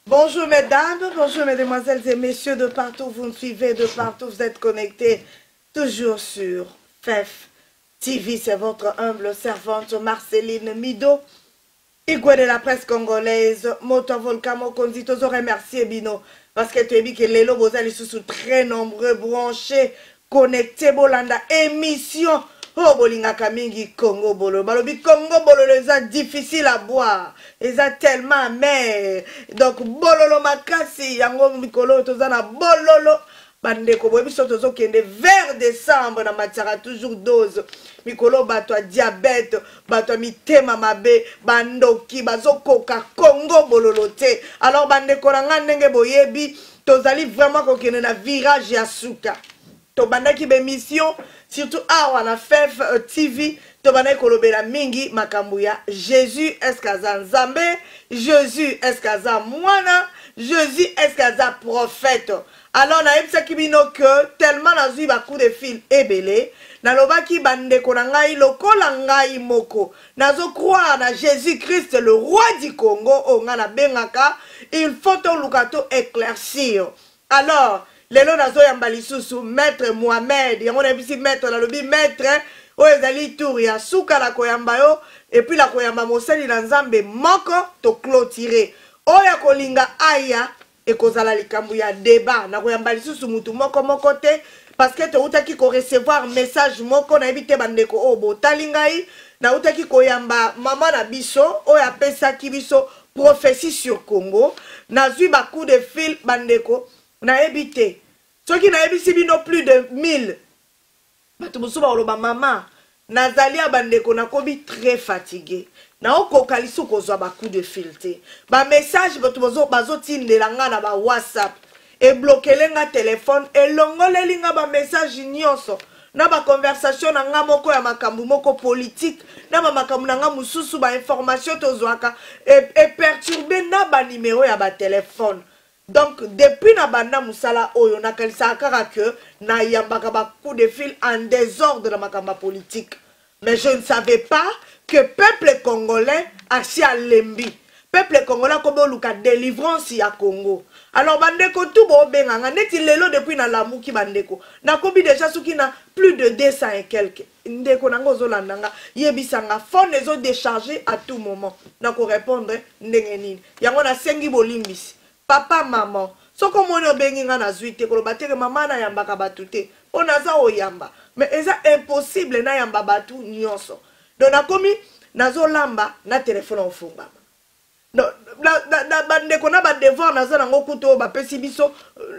Bonjour mesdames, bonjour mesdemoiselles et messieurs de partout, vous me suivez de partout, vous êtes connectés toujours sur FEF TV, c'est votre humble servante Marceline Mido, Igwe de la presse congolaise, Moto Volcan Mokonzi, toujours remercier Bino, parce que tu as dit que les lobos sont très nombreux, branchés, connectés, Bolanda, émission. Oh, bolingaka mingi Congo bolo. Balobi Congo bolo, c'est difficile à boire. Ils ont tellement amer. Donc, bololo makasi, yango mikolo, tozana bololo. Bandeko, boy, biso tozo kende vers décembre, na matiara toujours dose. Mikolo, bato a diabète, bato a mitema mabe, bandoki, bazo koka Congo bololo te. Alors, bandeko, na ndenge boyebi, tozali vraiment kokende na virage ya suka. To bandaki be mission surtout awa na FEF TV to bandaki kolobela mingi makambo ya Jésus eskaza nzambe, Jésus eskaza mwana, Jésus eskaza prophète. Alors na yebisaki bino que tellement nazui ba coup de fil ebele nalobaki bandeko na ngai lokola ngai moko nazo croire na Jésus Christ le roi du Congo o nga na bengaka, il faut to lukato éclaircir. Alors lelo nazo yamba lisusu maître Mohamed yango na bisi maître na lobi maître o ezali tour ya suka la koyamba yo et puis la koyamba mosali na nzambe moko to clôturer oya kolinga aya e kozala likambo ya débat na koyamba lisusu mutu moko moko te parce que to utaki ko recevoir message moko na ebite bandeko o botali ngai na utaki koyamba mama na biso oya pesa ki biso prophétie sur Congo nazui ba coup de fil bandeko na ebité ceux qui na ebisi bino plus de 1000 bato musuba oloba mama nazali abandeko na kobi très fatigué na okoka lisu kozwa ba coup de fil te ba message bato bazo tindela nga na ba WhatsApp e bloquer nga téléphone e longoleli nga ba message nyonso na ba conversation na nga moko ya makambu moko politique na ba makambu na nga mususu ba information tozwaka e perturber na ba numéro ya ba téléphone. Donc, depuis na banda musala oyo na kalisa kaka que na yambaka ba coup de fil en désordre dans makamba politique. Mais je ne savais pas que peuple congolais a si à lembi. Peuple congolais comme luka délivrance ya Congo. Alors bandeko tout bo benganga neti lelo depuis na lamuki bandeko. Na kobi déjà souki na plus de 200 et quelques. Ndeko nango zolandanga yebisanga phone ezo décharger à tout moment. Na ko répondre ndenge nini. Yango na sengi bolimbisi. Papa, maman, so comme on a bengi na zuite ko bateke mama na yamba ka batute. On a za o yamba. Mais c'est impossible na yamba batu nyonso. Donc na komi nazo lamba na téléphone en funga. Donc na bande ko na ba devoir na za nango kuto ba pesi biso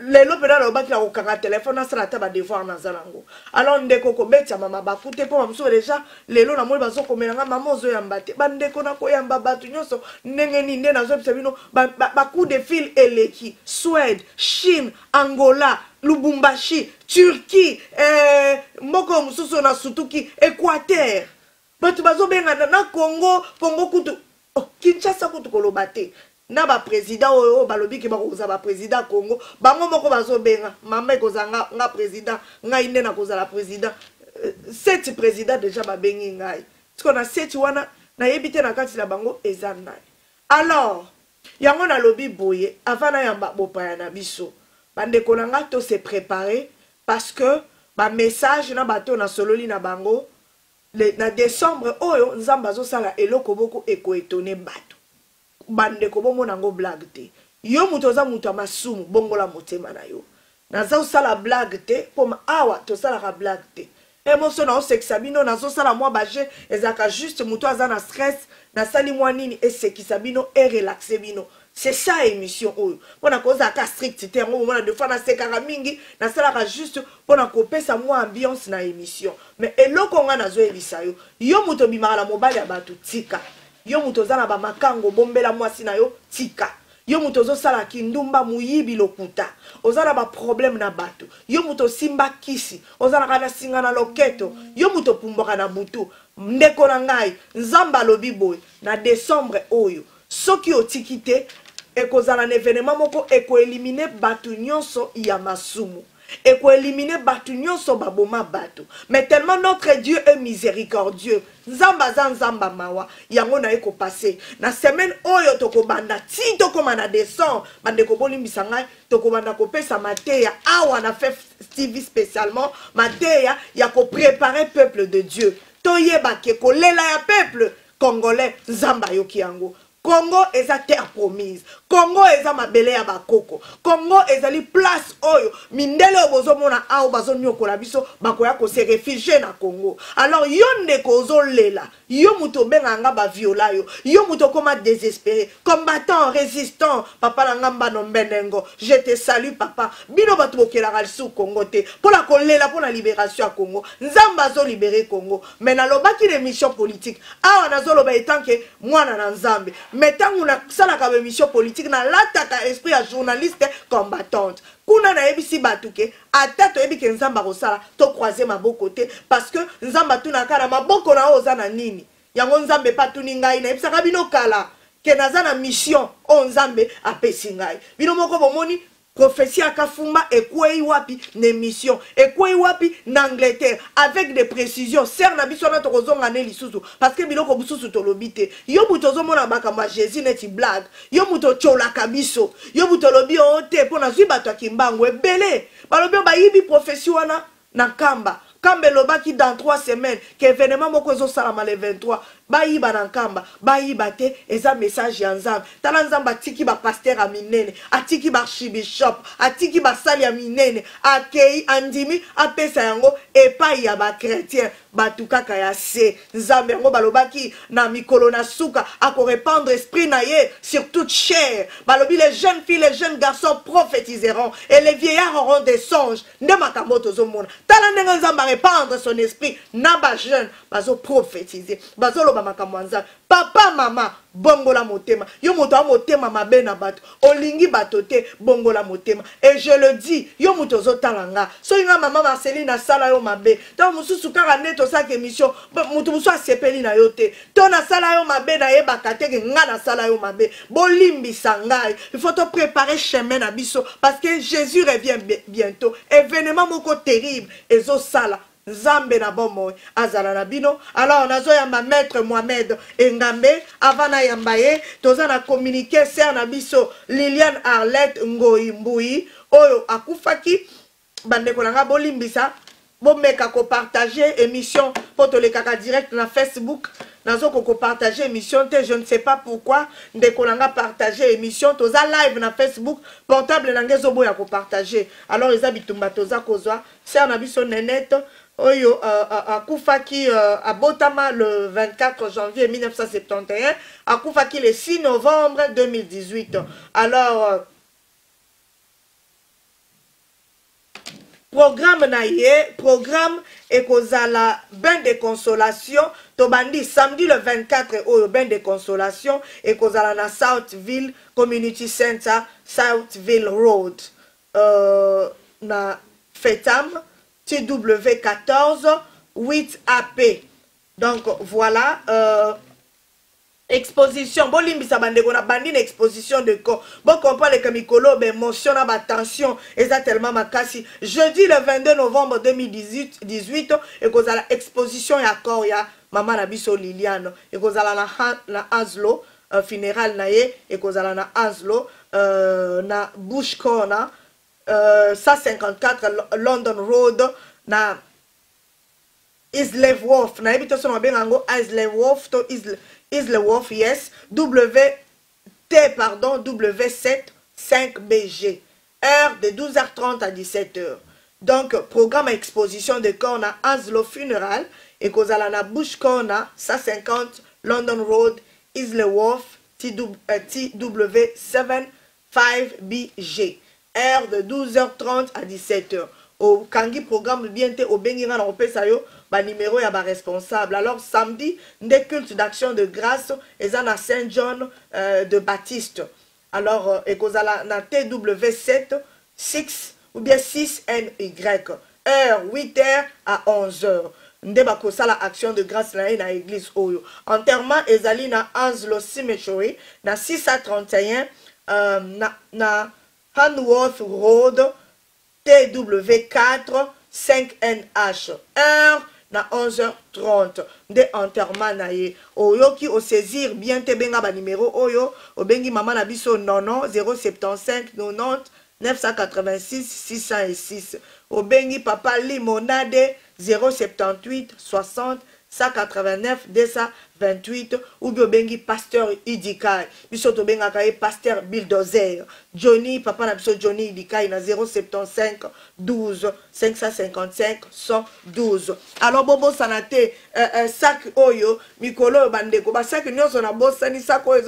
lelo pena na obaki na okanga téléphone na sala ta ba devoir na za nango. Alors ndeko ko betia mama ba kute po mamso déjà lelo na moli bazo komela nga mama ozo yamba te. Bande ko na ko yamba batu nyonso ndenge ni nde nazo pesa bino ba coup de fil eleki Suède, Chine, Angola, Lubumbashi, Turquie, moko mususu na Sutuki, Équateur. Batu bazo benga na Congo, Congo kutu oh, Kinshasa kutu kolobate. Na ba président o balobi ki ba koza ba président Congo, bango moko bazo benga, mama koza nga président, nga inde na koza la président. 7 président déjà ba bengi ngai. Tiko na 7 wana na yebite na kati la bango ezanai. Alors, yango na lobi boye avant na yamba bopaya na biso. Bande konanga to se préparer parce que ba message na bato na sololi na bango na décembre oyo nzamba zo sala eloko boko eko étonné bato. Bande ko bomo nango blague te. Yo muto za muto masumu bongola motema na yo. Na za sala blague te poma awa to sala ka blague te. Émotion na sexabino na zo sala moi baje ezaka juste muto aza na stress na sali moi nini et sekisabino et relaxer bino. C'est ça émission oyo. Pona koza ka strict te ngo mona de fois na sekara mingi na sala ka juste pona ko pesa moi ambiance na émission. Mais eloko nga na zo elisa yo. Yo muto bimara mobali ya batu tika. Yo muto zana ba makango bombela mwasi na yo tika. Yo muto zo sala kindumba muyibi lokuta. Ozana ba problème na bato. Yo muto simba kisi. Ozana kana singa na loketo. Yo muto pumboka na butu. Ndeko na ngai nzamba lobi boy na décembre oyo. Soki otikite ekozala na événement moko eko éliminer batu nyonso ya masumu. et qu'on élimine batu nyonso baboma batu. Mais tellement notre Dieu est miséricordieux. Nzamba nzamba mawa yango na eko passé. Na semaine oyo toko banda ti toko mana descend bande ko bolimbisa ngai toko banda ko pesa mateya awa na fait Stevie spécialement mateya ya ko préparer peuple de Dieu. Toyeba ke ko lela ya peuple congolais nzamba yoki yango. Congo est la terre promise. Congo est la mabele ya bakoko. Congo est la place oyo. Mindele obozo mona ao bazo nyoko la biso bakoya ko se réfugier na Congo. Alors yonde kozo lela. Yo muto benga ba viola yo. Yo muto koma désespéré. Combattant, résistant. Papa la ngamba no mbenengo. Je te salue papa. Bino batu bokela kalsu Congo te. Pour la kolela pour la libération à Congo. Nzamba zo libérer Congo. Mais na loba ki les missions politiques. Ah na zo loba etant que mwana na nzambe. Mais tant qu'on a ça la mission politique na lataka esprit à journaliste combattante. Kuna na ebisi batuke atato ebi ke nzamba kosala to croiser maboko te parce que nzamba tuna kala maboko na oza na nini. Yango nzambe patuni ngai na ebisa bino kala ke naza na mission o nzambe apesi ngai. Bino moko bomoni prophétie à Kafumba et quoi wapi ne mission et quoi wapi n'Angleterre avec des précisions ser na biso na tokozonga ngane lisusu parce que biloko bususu tolobite yo butozo mona bakamba Jésus neti blague yo muto chola kabiso yo butolobi o te pona zwi bato kimbango ebele balobi ba yibi prophétie wana na kamba Kambe lobaki dans 3 semaines que événement moko zo salama le 23 bayiba na nkamba bayiba te eza message ya nzambe tala nzamba atiki ba pasteur a minene atiki ba archibishop atiki ba sali ya minene akei andimi apesa yango epai ya ba chrétien batu kaka ya se nzambe yango balobaki na mikolo na suka ako répandre esprit na ye sur toute chair balobi les jeunes filles les jeunes garçons prophétiseront et les vieillards auront des songes nde makambo tozomona tala ndenge nzambe répandre son esprit na ba jeune bazo prophétiser bazo papa mama bongola motema yo moto a motema mabe na bato olingi bato te bongola motema et je le dis yo moto zotalanga so nga mama Marceline na sala yo mabe to mususu kaka neto sa émission moto musu asepeli na yo te to na sala yo mabe na yeba kateke nga na sala yo mabe bolimbi sangai il faut te préparer chemin na biso parce que Jésus revient bientôt événement moko terrible ezo sala Zambe na bomo azala na bino alors nazo yamba maître Mohamed Engambe avant na yambaye toza na communiquer ser na biso Liliane Arlette Ngoi Mbui oyo akufaki bande kolanga bolimbisa bomeka ko partager émission poto le kaka direct na Facebook nazo ko partager émission te je ne sais pas pourquoi nde kolanga partager émission toza live na Facebook portable nangezo boya ko partager alors eza bitumba toza kozwa ser na biso nenette Oyo akufaki abotama le 24 janvier 1971, akufaki le 6 novembre 2018. Alors programme naie, programme ekozala bain de consolation, tobandi samedi le 24 oyo bain de consolation ekozala na Southville Community Center, Southville Road na Fetam TW14 8AP. Donc voilà, exposition, bon limbisa bandeko na bandine exposition de corps. Bon comprendre que mikolo ben émotion na ba tension eza tellement makasi. Jeudi le 22 novembre 2018 et kozala exposition ya corps ya mama na biso Liliane et kozala na Aslo funéral na ye et kozala na Aslo na Bush Corner 154 London Road na Isleworth na ebito so mabengango Isleworth to Isleworth yes W7 5BG heure de 12h30 à 17h. Donc programme exposition de corps na Aslo funeral et kozala na Bush Corner 150 London Road Isleworth TW7 5BG heure de 12h30 à 17h. Au Kangi programme bien au Bengira na Opesayo, ba numéro ya ba responsable. Alors samedi, des cultes d'action de grâce et à Saint John de Baptiste. Alors ekozala na TW7 6 ou bien 6NY. Heure 8h à 11h. Ndeba kosala action de grâce na église oyo. Enterrement ezali na Anslo Cemetery na 6 à 31 na Hanworth Road TW4 5NH. Heure na 11h30. De enterrement na ye. Oyoki o saisir bien te benga ba numéro oyo. O bengi maman na biso nono 075 90 986 606. Au bengi papa limonade 078 60 189 228 ou bien bengi pasteur Idikai biso to benga kaye pasteur Bulldozer Johnny papa na biso Johnny Idikai na 075 12 555 112. Alors bobo sanate sac oyo mikolo bandeko ba sac nyonso na bosani sac oyo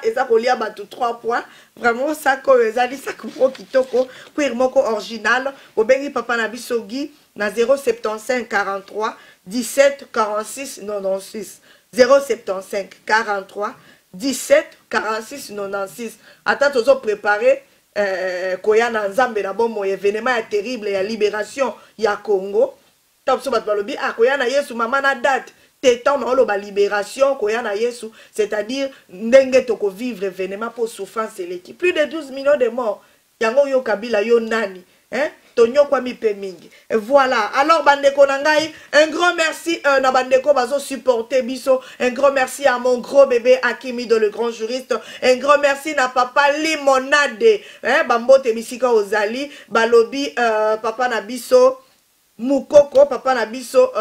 eza kolia batu 3 points vraiment sac oyo ezali sac pro kitoko cuir moko original au bengi papa na biso Guy na 075 43 17 46 96 075 43 17 46 96. Attends, tous préparé koya na nzambe na bomo événement ya terrible ya libération ya Congo. Tapso bat balobi koya na Yesu mama na date tétan na oloba libération koya na Yesu, c'est-à-dire ndenge toko vivre événement pour souffrance eleki. Plus de 12 millions de morts. Yango yo kabila yo nani, hein? Et voilà, alors bandeko nangai, un grand merci na bandeko bazo supporter biso, un grand merci à mon gros bébé Akimi de le grand juriste, un grand merci na papa Limonade, hein, bambote bisika ozali, balobi papa na biso Mukoko, papa na biso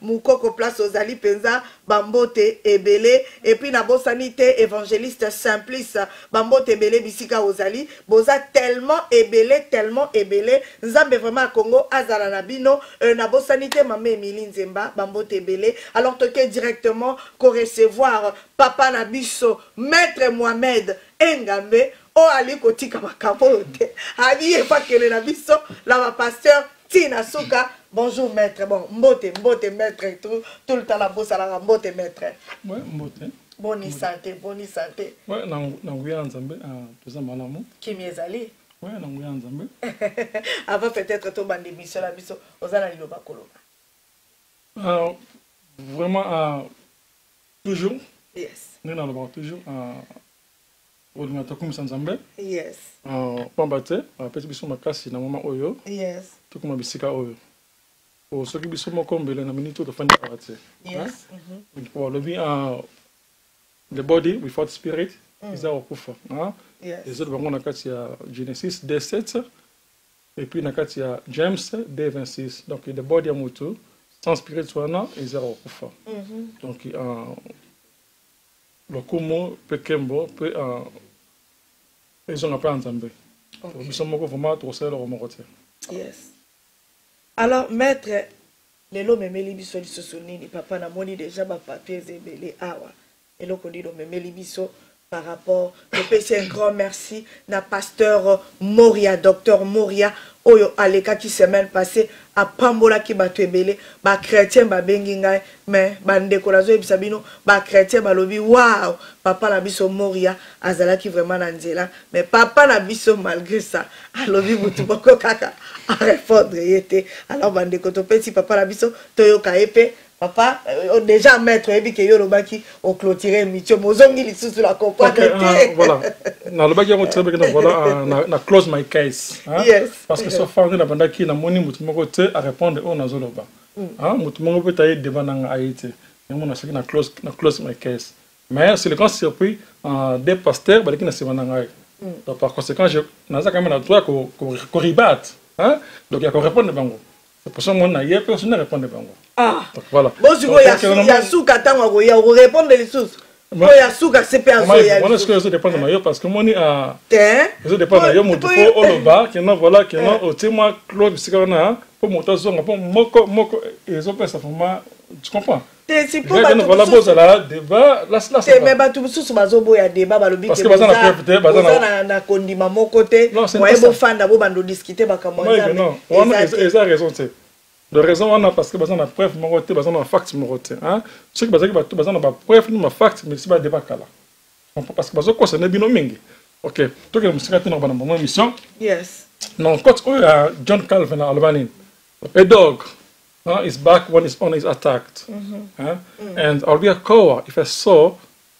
Mukoko place ozali penza bambote ebele et puis na bosanité évangéliste Simplice bambote ebele bisika ozali boza tellement ebele nzambe vraiment Congo azala na bino na bosanité mame Emily Nzemba bambote ebele. Alors toke directement ko recevoir papa na biso maître Mohamed Engambe o ali kotika makambo te ali pa kele na biso la pasteur Tina Souka. Bonjour maître. Bon, mbote maître, tout le temps la bosse à la mbote maître. Ouais, mbote. Bonne santé, bonne santé. Ouais, nanguya nzambe tout ça malamu. Qui miezali? Ouais, nanguya nzambe. Avant peut-être ton bande d'émission la biso, ozala liloba koloba. Vraiment toujours. Yes. Nous n'allons toujours ordinateur comme Nzambe. Yes. Pambate, petit biso makasi na moment oyo. Yes. Tout comme bisika oyo. O soki biso moko mbele na minute to fandi parate. Yes. Pour le bien the body without spirit is our kufa. Yes. Les autres bango na kati ya Genesis 17 et puis na kati ya James 2:26. Donc the body amutu sans spirit wana is our kufa. Donc le kumo pekembo pe ils ont appelé Nzambe. Nous sommes vraiment trop seuls au Moroté. Yes. Alors, maître, les lots me melibiso li sosunini, papa na moni déjà ba papier zébélé awa. Et l'on dit me melibiso par rapport, je fais un grand merci na pasteur Moria, docteur Moria, oyo aleka qui semaine passée à Pambola qui ba tebele, ba chrétien ba bengi ngai, mais ba ndekolazo ebisa bino, ba chrétien ba lobi waouh, papa na biso Moria azala qui vraiment na nzela, mais papa na biso malgré ça, alobi mutu boko kaka a répondre yete. Alors ba ndeko to petit papa na biso toyoka epe. Papa, déjà maître, et puis que Yorobaki au clôturé, Micho, Mozongi, les sous la comprendre. Voilà. Dans le bac, voilà, na close my case. Yes. Parce que ça fait un peu qui na moni mutumongo te à répondre au nazoloba. Mutumongo peut aller devant na Haïti. Et mon a na close my case. Mais c'est le grand surpris des pasteurs, bah qui na se manangai. Donc par conséquent, je naza quand même na toi ko ribat. Donc il y a qu'on répondre bango. C'est pour ça que mon aïe personne ne répond bango. Ah, voilà. Bon, si vous avez souka tango, vous répondez les sous. Vous avez souka, c'est pas un soya. Moi, est-ce que je dépend de maillot parce que moi, je dépend de maillot, mon topo, oloba, qui est voilà, qui est au témoin, Claude, Sigarana, pour mon tason, pour moko, et ils ont fait ça pour moi, tu comprends? C'est pour voilà, bon, là, débat, là, c'est même pas tout sous ma zobo, il y a débat, balobi, parce que bazan a profité, bazan a condiment mon côté, moi, je suis fan d'abord, bando discuter, bakamoya. Non, on a raison, c'est. De raison on a parce que besoin de preuve moroté besoin de fact moroté hein ceux qui besoin de preuve nous fact mais c'est pas débat kala parce que besoin quoi c'est bino mingi OK toi que musique dans bonne mission yes non coach John Calvin à Albany a dog is back when his owner is attacked and I'll be a coward if I saw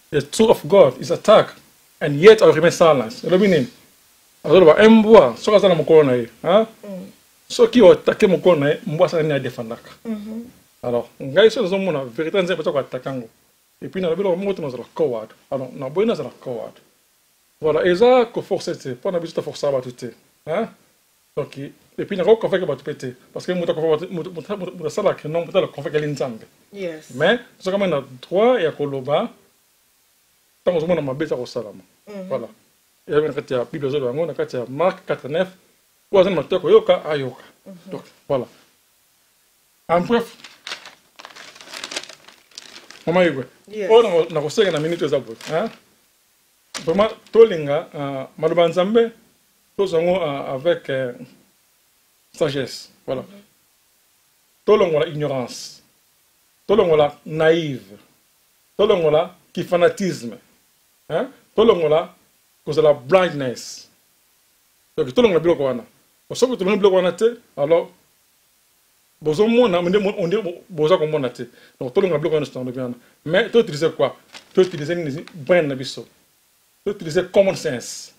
the truth of God is attacked and yet I remain silent. Le meaning azoloba embwa soki aza na mokolo na ye soki otake mokolo na ye mbwa asala nini adefandaka alors ngai so nazomona vérité nzembe soki ataka yango epuis nalobi eloko moko te nazala coward alors naboyi nazala coward voilà eza koforce te mpo na biso toforcaka bato te donc epuis nakoki konfeke bato mpe te parce que moto asalaka non moto ala konfekeli nzambe mais soki amai na droit ya koloba ntango ozomona mabe eza kosalama voilà eyabi na kati ya bible ezoloba yango na kati ya mark 4:9 oyo aza na mato ya koyoka ayoka donc voilà en bref mama yegwe oyo nakosenga na minute eza boye vraiment tolinga maloba nzambe tozwa yango avec sagesse voilà tolongola ignorance tolongola naïve tolongola kifanatisme tolongola kozala blindness donc tolongola biloko wana soki tolongi biloko wana te alors bozomona nde boza komona te donc tolongola biloko wana sotolobi wana mais toutilize quoi toutilize nini brain na biso toutilize common sense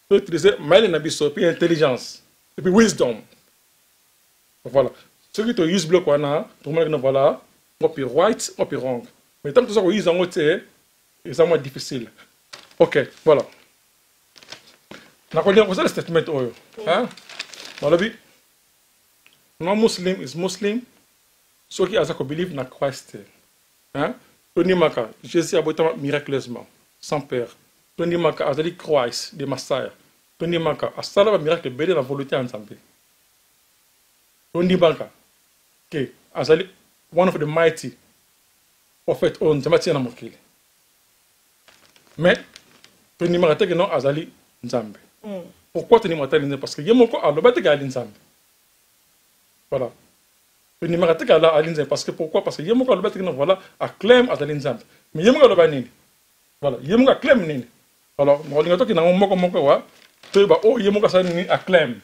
toutilize mayele na biso puis intelligence et puis wisdom voilà soki touse biloko wana tokomona kina voilà ngopi right ngopi wrong mais tant que toza kouse yango te eza moins difficile ok voilà nakolinga kozala statement oyo balobi no muslim is muslim soki aza kobelieve na Christ tondimaka Jésus aboyitama miraculeusement sans père tondimaka azali Christ de Messiah tondimaka asala bamiracle ebele na volonté ya Nzambe tondimaka ke azali one of the mighty prophet oyo Nzambe atia na mokili mais tondimaka teke no azali Nzambe pourquoi tondimaka tali Nzambe parce que ye moko aloba teke ali Nzambe voilà tondimaka teke ala ali Nzambe parce que pourquoi parce que ye moko aloba teke no voilà acclame azali Nzambe mais ye moko aloba nini voilà ye moko acclame nini alors nakolinga toki nango moko wa toyeba o ye moko asala nini acclame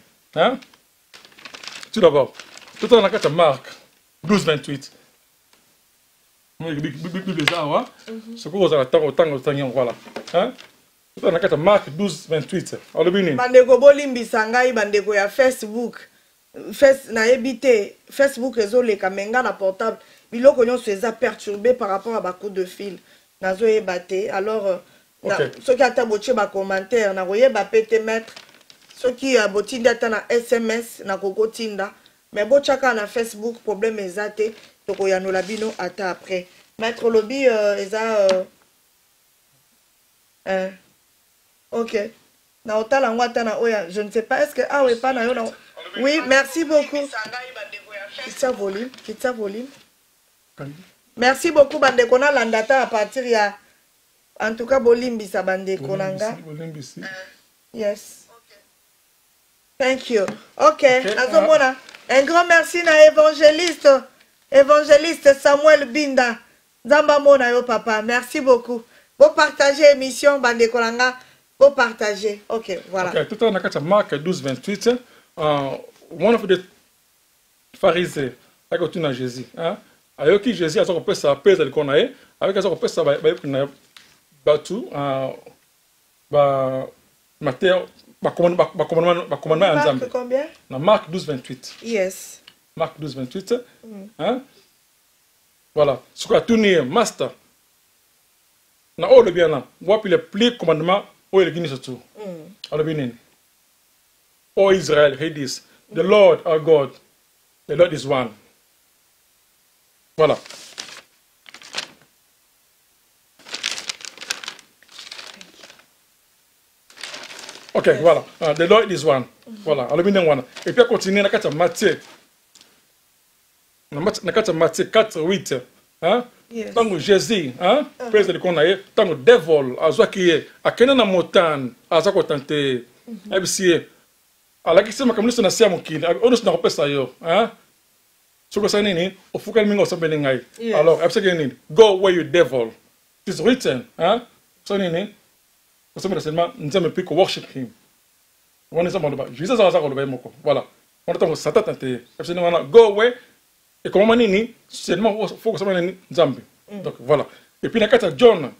tout d'abord totala na kati ya Marc 12:28 bible eza awa soki kozala ntango otangi yango voilà totala na kati ya Marc 12:28 alobi nini bandeko bolimbisa ngai bandeko ya Facebook nayebi te Facebook ezoleka menga na portable biloko nyonso eza perturbé par rapport à bacoup de fil nazoyeba te alors soki ata botie bacommentaire nakoyeba pe te maître soki botinda ata na SMS nakokotinda mais botiaka na Facebook problème eza te tokoyanola bino ata après maître lobi eza ok na otala yango ata na oya je ne sais pas est-ce que awe pa na yo na oui merci beaucoup kitsa volume merci beaucoup bandeko nalanda ata à partir ya en tout cas bolimbisa bandeko nanga yes thank you ok nazomona un grand merci na évangéliste Samuel Binda nzamba mona yo papa merci beaucoup vous partagez émission bandeko nanga vous partagez ok voilà ok tout na kati ya Marc 12:28 one of the Pharisee akotuna Jésus ayoki Jésus aza kopesa pesa liko na ye avec aza kopesa bayebi na batu Matthieu commandement ya Nzambe na Marc 12:28 yes Marc 12:28 voilà soki atuni ye master na oyo olobi yana wapi le plus commandement oyo eleki nyonso tu alobi nini o Israel hear this the Lord our God the Lord is one voilà ok voilà the Lord is one voilà alobi ndenge wana et puis continue na kati ya Matthieu na kati ya Matthieu 4:8 ntango Jésus pesa liko na ye ntango devil azwaki ye akende na motane aza kotante ayebisi ye alakisi makambo nyonso na se ya mokili oyo nyonso nakopesa yo soki osali nini ofukali mingi osambeli ngai alors ayebisaki nini go away you devil it is written so nini osambela seulement Nzambe mpe worship him wana eza maloba Jésus aza koloba ye moko voilà wana ntango satana te ayebisi nini wana go away et comment nini seulement faut que ça soit Nzambe donc voilà et puis na kati ya John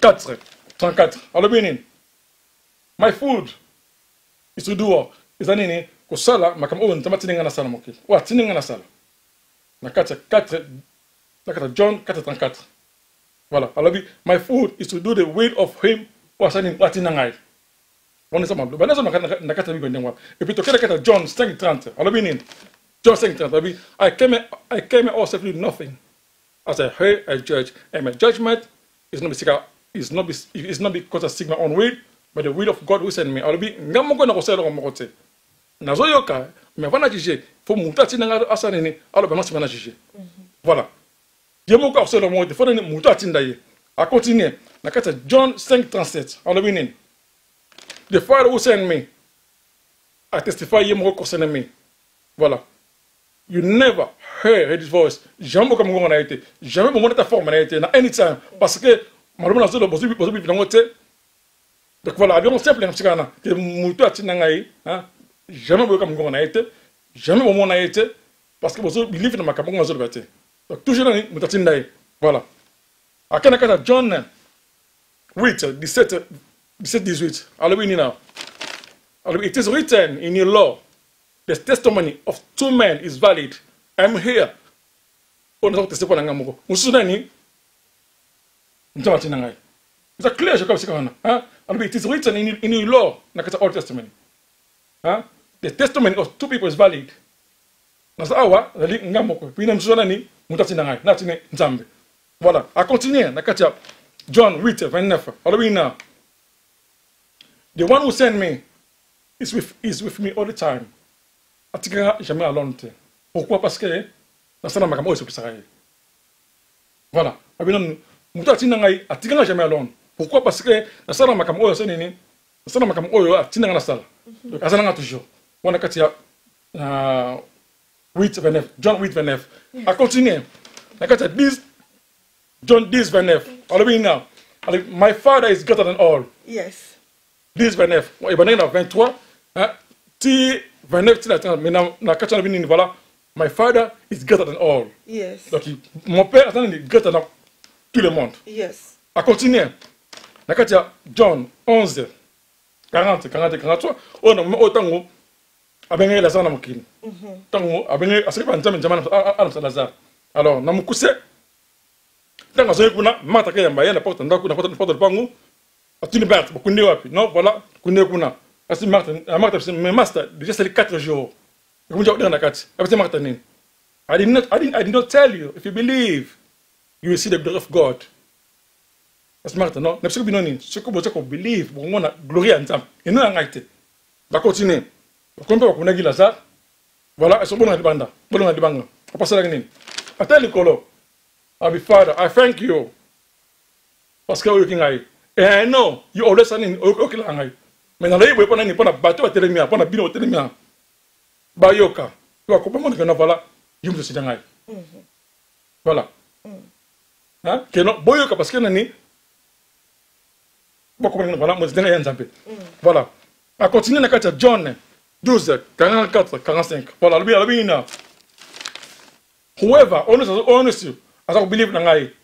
4:34 alors bien nini my food is to do what? Is that nini? Kusala, makam o ntama tininga na sala moki. Wa tininga na sala. Na kata John 4:34. Voilà. Alors, my food is to do the will of him who has sent me. Watinangai. On est ensemble. Ben là, on a nakata bi bendengwa. Et puis toke nakata John 5:30. Alors, John 5:30. I came also to do nothing. As I heard, I judge, and my judgment is not because I seek my own will, but the will of God who sent me. Alors, ngamoko na kosela ko mokote. Nazo yoka, mais vana juger. Faut mutati nanga asanene. Alors, ben moi, juger. Voilà. Dieu m'a encore le mot, il faut donner mouton à Tindaye. À continuer. John 5:37. Alors, the Father who sent me, I testify him who concerned me. Voilà. You never heard his voice. Jamais comme on a été. Jamais pour mon état forme on a été. Any time. Parce que, malheureusement, dans le donc voilà, avion simple, que mouton à Tindaye. Jamais comme on a été. Jamais pour on a été. Parce que vous believe dans ma cabane, vous avez été. Donc, toujours dans le voilà. À Kanakata, John 8, 17-18. Alors, it is written in your law, the testimony of two men is valid. I'm here. On a testé pour l'angamoko. Vous souvenez, nous avons c'est clair, je sais comme ça. Alors, it is written in your law, Nakata Old Testament. The testimony of two people is valid. Nasa awa, ngamoko. Puis nous souvenez, voilà, à continuer, John 8:29. Alors, the one who sent me is with me all the time. Atika jamais alone. Pourquoi? Parce que nasana makamo est sur voilà. Abino mutati nangai atika jamais alone. Pourquoi? Parce que nasana makamo est nini? Nasana makamo atina na sala. Donc azana toujours. Wana katia 8:29. John 8:29. À continuer. This John 10:29. Alors, my Father is greater than all. Yes. 10:29. Et ben dans 23, T 29 voilà. My Father is greater than all. Yes. Donc mon Père est greater than tout le monde. Yes. À continuer. John 11 40 43. On a autant abenge la zana mokini. Tango abenge asripa nzame jamana alam salazar. Alors na mukuse tango zo kuna mata ke yamba yana porte ndako na porte pangu atuni bat bokunde wapi non voilà kunde kuna asi martin martin me master déjà c'est les 4 jours et comme j'ai na kati après martin I did not tell you. If you believe, you will see the glory of God. Asi martin non nepsiko binoni siko botako believe bo ngona glory antam et non ngait va continuer comme on a ça, voilà, ils sont bons dans les bandes, bons dans les bandes. On passe à la ligne. Attends le colo. Abi Father, I thank you. Parce que you can and I know you always saying okay langai. Mais dans les bois pas ni pas bateau à télémia, pas bino télémia. Bayoka. Tu vas comprendre que non voilà, you me suis dangai. Voilà. Hein? Que non boyoka parce que nani. Bon comment voilà, moi je dangai en zampé. Voilà. À continuer na kata John 12, 44, 45. Voilà, le bien. Whoever, honestly, as I believe nangai,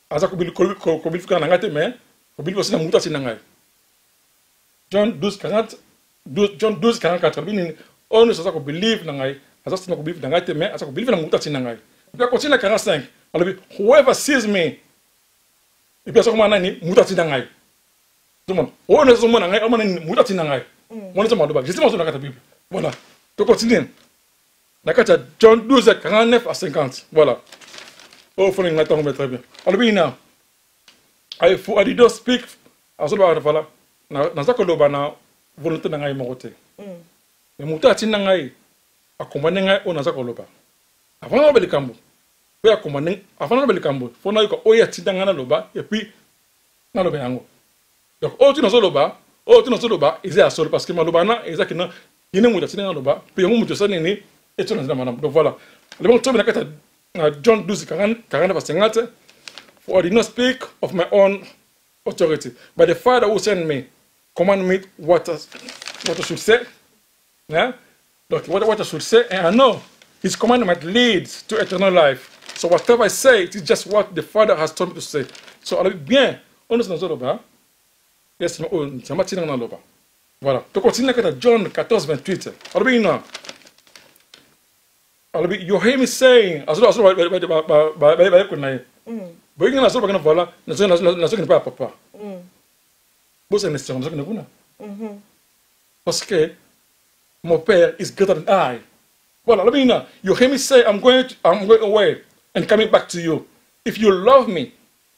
as I believe nangai mais, believe aussi na mutasi nangai. John 12, 40, John 12, 44. Honestly, as I believe nangai, as I believe nangai mais, as I believe na mutasi nangai. Puis continue 45. Alors, whoever sees me, et puis ça comment nani mutasi nangai. Tout le monde. Honestly, nangai, on nani mutasi nangai. Voilà. Tu continues. John 12, 49 à 50. Voilà. Oh, il faut que très bien. Alors, bien, I did not speak. Voilà. Na volonté na ngai mokote. Mais mutati na ngai akomane ngai ona zakoloba. Avant na belikambo. Pe akomane, avant na belikambo. Fo na yuko oya tidanga na loba et puis na loba yango. Donc, tu na zoloba. Oh, tu n'as pas loba, ils sont solo parce que malobana, ils ont qu'une yéné mouta tine loba, puis on mouta ça néné et tu n'as pas madame. Donc voilà. Le bon tour na John 12 40 50. For I did not speak of my own authority, but the Father who sent me command me what I should say. Yeah. Donc what I should say, and I know His commandment leads to eternal life. So whatever I say, it is just what the Father has told me to say. So alors bien, on est dans le loba. Yes, on s'est matché dans le loba. Voilà. Tu continues avec John 14, 28. Alors, you hear me saying, voilà, papa. Parce que mon père is greater than I. Voilà, you hear me say, I'm going away and coming back to you. If you love me,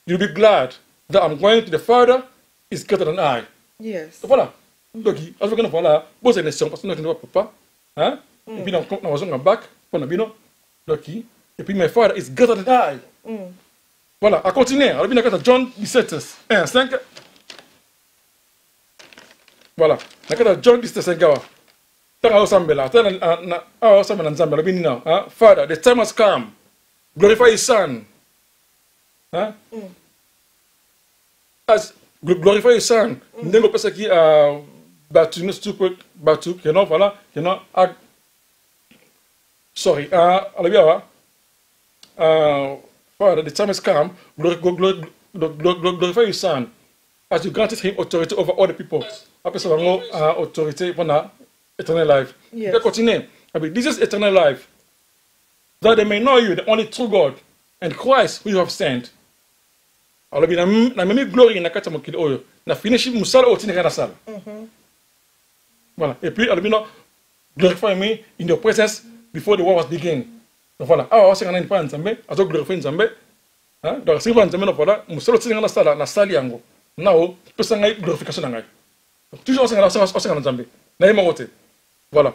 you'll be glad that I'm going to the Father is greater than I. Yes. Voilà. Donc, voilà, vous avez parce que nous papa, hein? Et puis, nous avons back, pour nous, et puis, my Father is greater than I. Voilà, à continuer. Alors, bien, John 17, 1, 5. Voilà, John 17, 5. Father, the time has come. Glorify His Son. Huh? As glorify His Son. Ndengo pesa ki batu keno voilà keno sorry alabia Father, the time has come. Glorify His Son, as you granted Him authority over all the people. Après ça, autorité pendant eternal life. Yes. This is eternal life, that they may know you, the only true God, and Christ who you have sent. Alors, na memi glory na kata mokili oyo, na finish musala otine kana sala. Voilà. Et puis, alors, glorify me in your presence before the war was beginning. Donc voilà. Ah, c'est kana pas nzambe, azo glorify nzambe. Hein? Donc si vous nzambe no voilà, musala otine kana sala na sali yango. Nao, pesa ngai glorification na ngai. Donc toujours on kana nzambe. Na yema wote. Voilà.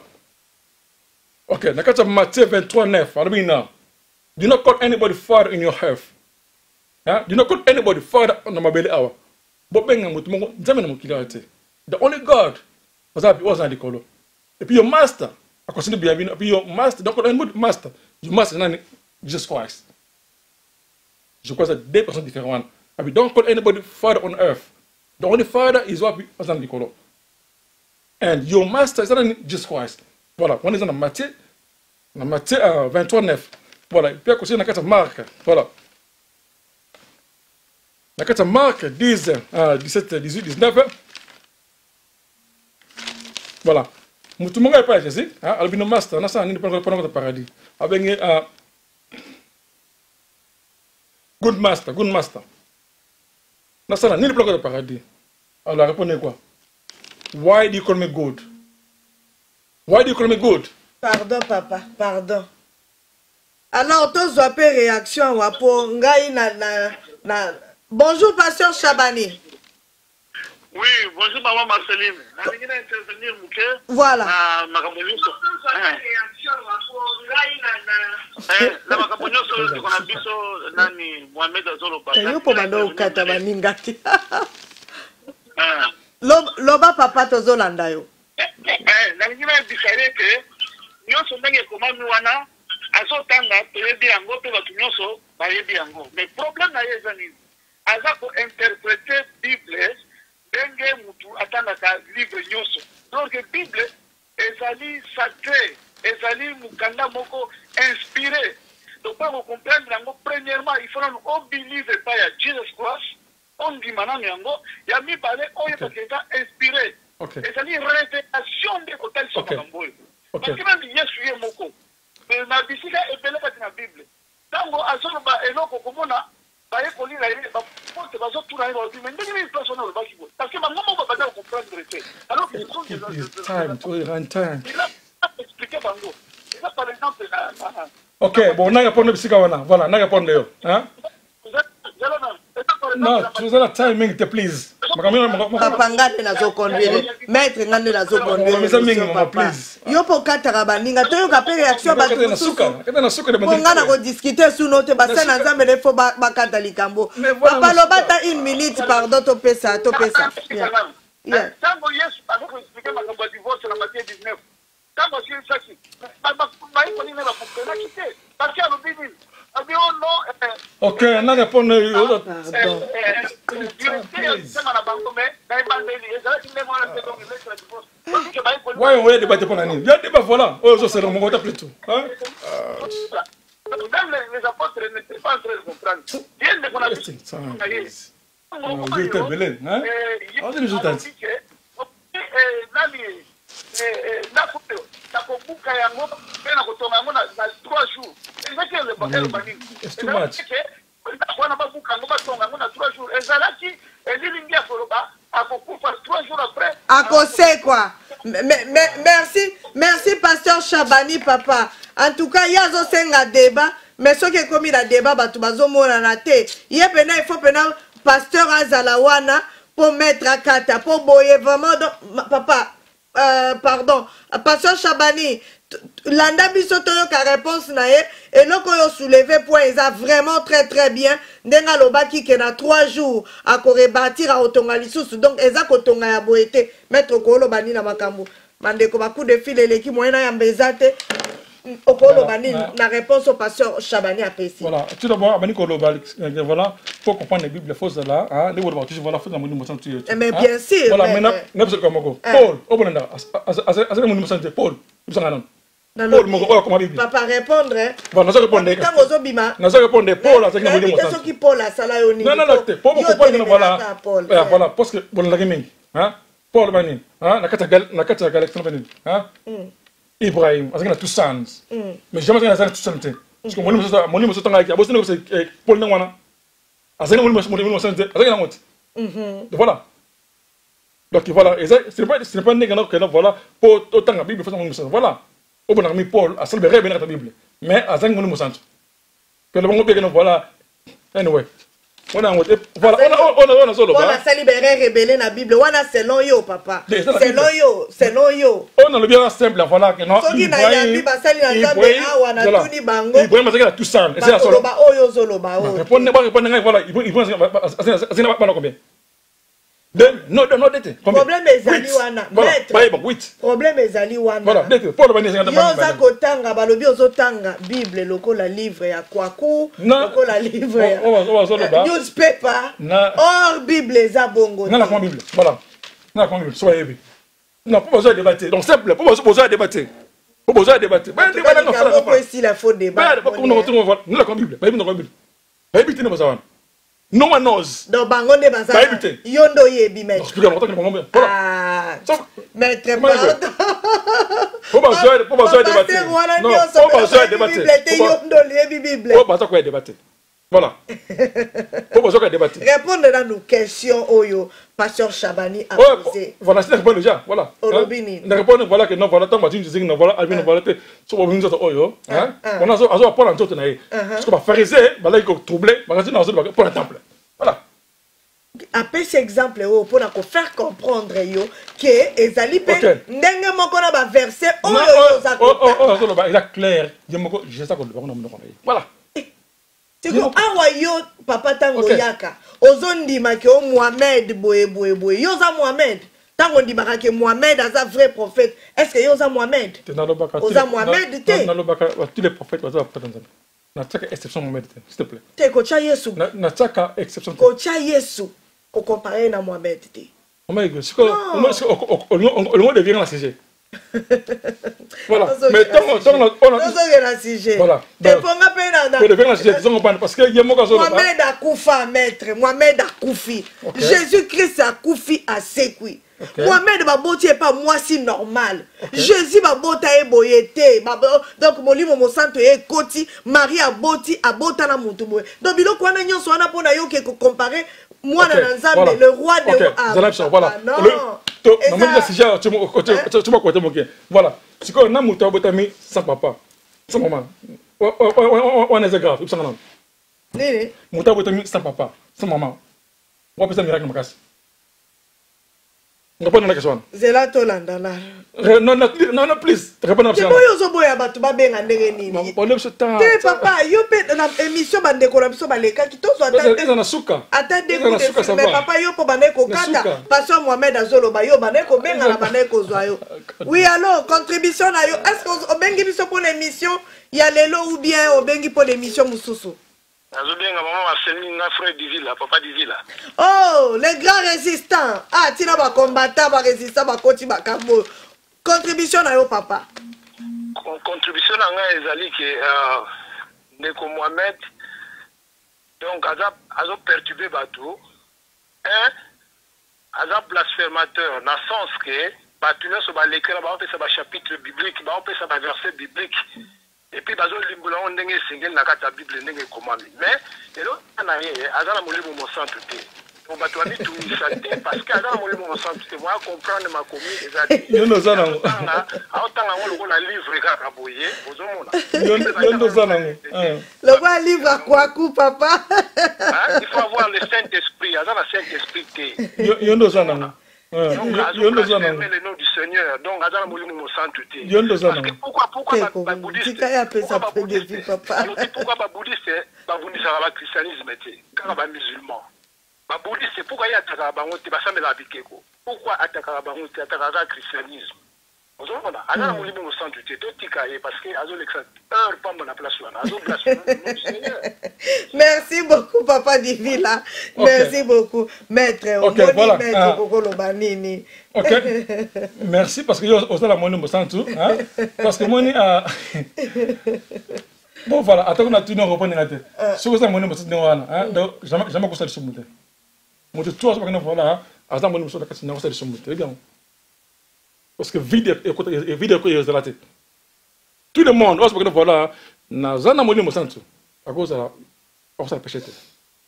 Ok, Nakata Matthieu 23, 9. Do not call anybody father in your health. Yeah? Do not call anybody father on the mabele hour. The only God was the color. If your master, I consider your master, don't call anybody master. Your master is Jesus Christ. Je crois que c'est deux personnes différentes. Don't call anybody father on earth. The only father is what was the color. And your master is not Jesus Christ. Voilà, on est dans Matthieu 23, 9. Voilà, et puis à côté, on a Marc. Voilà. On a Marc 10, 17, 18, 19. Voilà. Tout le monde n'est pas Jésus. Albino Master, on a ça, on n'est pas dans le paradis. Avec Good Master. On a ça, on n'est pas dans le paradis. Alors, répondez quoi? Why do you call me good? Why do you call me good? Pardon, papa, pardon. Alors, tous ont fait réaction pour ngai na. Bonjour, pasteur Chabani. Oui, bonjour, maman Marceline. Intervenir, voilà. La makamponyoso qu'on a biso nani Mohamed Azolo Papa. Yo po bando ukata baningati. Loba papa tozolanda yo. Nalingina disare ke nyonso ndenge komami wana azotanga toyebi yango pe bato nyonso bayebi yango. Mais problème na ye eza nini? Aza ko interpréter Bible ndenge mutu atandaka livre nyonso. Donc Bible ezali sacré, ezali mukanda moko inspiré. Donc pour comprendre yango, premièrement il faut nous obéir pas à Jesus Christ. On dit maintenant yango ya mi parler oyo parce que ça inspiré. Et ça dit révélation de hôtel sur Kamboy. Parce que même Yesu ye moko. Mais na bisika ebele pas na Bible. Tango azolo ba eloko komona ba ekoli la ile ba porte bazo tout na ile mais ndenge ni place na le bakibo. Parce que maman moko ba comprendre c'est. Alors que sont des time. Il a expliqué bango. Il a par exemple OK, bon na répondre bisika wana. Voilà, na répondre yo, hein? No, choose a timing, please. Papa ngane na zo conduire. Maître ngane na zo conduire. Please. Yo po katara baninga to yo ka pe réaction ba na suka. Kata na suka de ba. Ngana ko discuter sous notre bassin na nzambe le fo ba kata likambo. Papa lo bata 1 minute pardon to pesa. Yeah. Tango Yesu ako expliquer makambo divorce na Matthieu 19. Tango si saki. Ba ikoni na ba kupena kite. Parce que alobini OK, on répond aux ouais, on va débattre pour l'année. Viens débat voilà. Oh, ça c'est le moment d'après tout. Hein? Même les apôtres n'étaient pas en train de comprendre. Viens de qu'on a dit. Hein? On dit les autres. nani nakobuka yango mpe nakotonga yango na 3 jours ezaki eloba nini wana babuka yango batonga yango na 3 jours ezalaki elilingi ya koloba akokufa 3 jours après akosekwa. Merci pasteur Chabani papa. En tout cas yazo senga débat mais ce qui komi na débat batu bazomona na te ye pena il faut pena pasteur azalawana pour mettre à kata pour boyer vraiment papa pardon pasteur Chabani landa biso toyo ka réponse na ye et loko yo soulevé point ça vraiment très bien ndenga lobaki ke na 3 jours a ko rebâtir a otonga lisusu donc eza ko tonga ya boete mettre ko lobani na makambo mandeko ba coup de fil eleki moyena ya mbezate okolo bani na réponse au pasteur Chabani a pesi. Voilà, tout d'abord abani ko lobali voilà pour comprendre la Bible fausse là hein les voilà toujours voilà faut dans mon numéro santé. Mais bien sûr. Voilà maintenant n'abse comme ko Paul obonanda asa mon numéro santé Paul bisanga non. Paul moko comment Bible. Papa répondre hein. Bon na répondre. Na répondre Paul asa mon numéro santé. Qu'est-ce qui Paul a sala yo ni. Non Paul ko Paul voilà. Voilà parce que bon la mingi hein Paul bani hein na kata galaxie bani hein. Ibrahim, parce qu'il a tous sens. Mais jamais il a tous sens. Parce que mon numéro c'est un gars, bon c'est Paul Nangwana. Azana mon numéro c'est azana ngoti. Voilà. Donc voilà, c'est pas négatif que voilà pour autant la Bible fait mon numéro. Voilà. Au bon ami Paul a célébré bien la Bible. Mais azana mon numéro c'est. Que le bon bien voilà. Anyway. On a solo. On a célébéré rebelle la Bible. On a selon yo papa. Selon yo. On a le bien simple voilà que non. Soki na ya Bible sali na Nzambe awa na tuni bango. Ibrahim azaki tout ça. C'est solo. Ba oyo zoloba o. Répondre voilà, Ibrahim azina pas combien. Non, dete. Problème ezali wana. Maître. Problème ezali wana. Voilà, dete. Pour bani zanga ba. Yoza kotanga balobi ozotanga Bible lokola livre ya kwaku, lokola livre ya newspaper. Or Bible eza bongo. Non, la Bible. Voilà. Non, la Bible, soyez bien. Non, pas besoin de débattre. Donc simple, pas besoin de débattre. Pas besoin de débattre. Pourquoi ici la faute débat? Nous la Bible. Bible non Bible. Bible ne pas no one knows. Donc bangonde baza. Yondo yebi maître. Explique moi que bon. Ah. Maître pardon. Faut pas débattre. Non, faut pas débattre. Yondo yebi Bible. Faut pas quoi débattre. Voilà. Faut pas débattre. Répondre à nos questions oyo pasteur Chabani a posé. Voilà, c'est répondre déjà. Voilà. Olobini. Na répondre voilà que non voilà tant que tu non voilà albino voilà te so bo binzo oyo, hein. On a azo pour l'antote na. Parce que ba pharisé, ba là il troublé, ba na azo pour le temple. Voilà. Après cet exemple pour faire comprendre yo que ezali pe ndenge moko na ba verset oyo za ko. Il est clair. Je sais qu'on le on voilà. C'est ko awa yo papa tango yaka. Ozondima ke o Mohamed boye yoza Mohamed. Tango ndimaka ke Mohamed aza vrai prophète. Est-ce que yoza Mohamed? Oza Mohamed te. Na lobaka tous les prophètes baza pas dans ça. Na tsaka exception Mohamed s'il te plaît. Te ko cha Yesu. Na tsaka exception. Ko cha Yesu. Ko comparer na Mohamed te. Oh my God, c'est quoi? On devient la CG. Voilà. Mais on a sujet. Voilà. Parce que Mohamed a koufa maître, Mohamed a koufi. Jésus-Christ a koufi à Sekui. Mohamed va botter pas moi si normal. Jésus va botter et boyete. Donc mon livre mon santo est koti, Marie a botti a botana mutubo. Donc bilo kwa na nyonso wana pona yo ke comparer moi na Nzambe le roi de voilà. Voilà. C'est quoi, on a botami sans papa, sans maman. On est grave, il Nene. Mouta botami sans papa, sans maman. On peut faire un miracle de casse. On répond à la question. Zela Tolanda là. Non, please. Réponds à la question. C'est quoi yo boya batu ba benga ndenge nini? Problème ce temps. Papa, yo pe na émission bande ko la biso baleka ki to so attendre. Eza na suka. Attendre mais papa yo po bande ko kata. Pasteur Mohamed Azolo ba yo bande ko benga na bande ko zwa yo. Oui alors, contribution na yo. Est-ce que o bengi biso pour l'émission ya lelo ou bien o bengi pour l'émission mususu? Azobenga maman Marceline na frère Divila, papa Divila. Oh, les grands résistants. Ah, tina ba combattant, ba résistant, ba koti ba kambo. Contribution na yo papa. Contribution na nga ezali ke Ndeko Mohamed donc azo perturbé bateau. Aza blasphémateur na sens que bato nyonso balekela baopesa bachapitre biblique baopesa baverset biblique epuis bazolimbola yango ndenge esengeli na kati ya bible ndenge ekomami mais eloko na ye aza na molimo mosantu te po bato bamitungisa te parce que aza na molimo mosantu te voya comprendre makomi eza aotanga yango lokola livre kaka boye ozomona yondo oza nango lokola livre akwaku papa il faut avoir le Saint-Esprit aza na Saint-Esprit te yondo oza nango donc le nom du Seigneur donc aza na molimo mosantu te parce que pourquoi babouddhiste babundisaka bachristianisme te kaka bamusulman babouddhiste pourquoi ye atakaka bango te basambelaka bikeko pourquoi atakaka bango te atakaka christianisme ozomona aza na molimo mosantu te totika ye parce que azolekisa heure pamba na place wana merci beaucoup papa Divila merci beaucoup maître voilà maître kokoloba nini merci parce que oza na molimo mosantu parce que moni bon voilà atako na tino reprendre ngate soki oza na molimo mosantu ndenge wana donc jamais kosala lisumu te moto to azobakana voilà aza na molimo mosantu kasi na kosala lisumu te bien parce que vide ezala te tout le monde azobakana voilà naza na molimo mosantu akozala péché te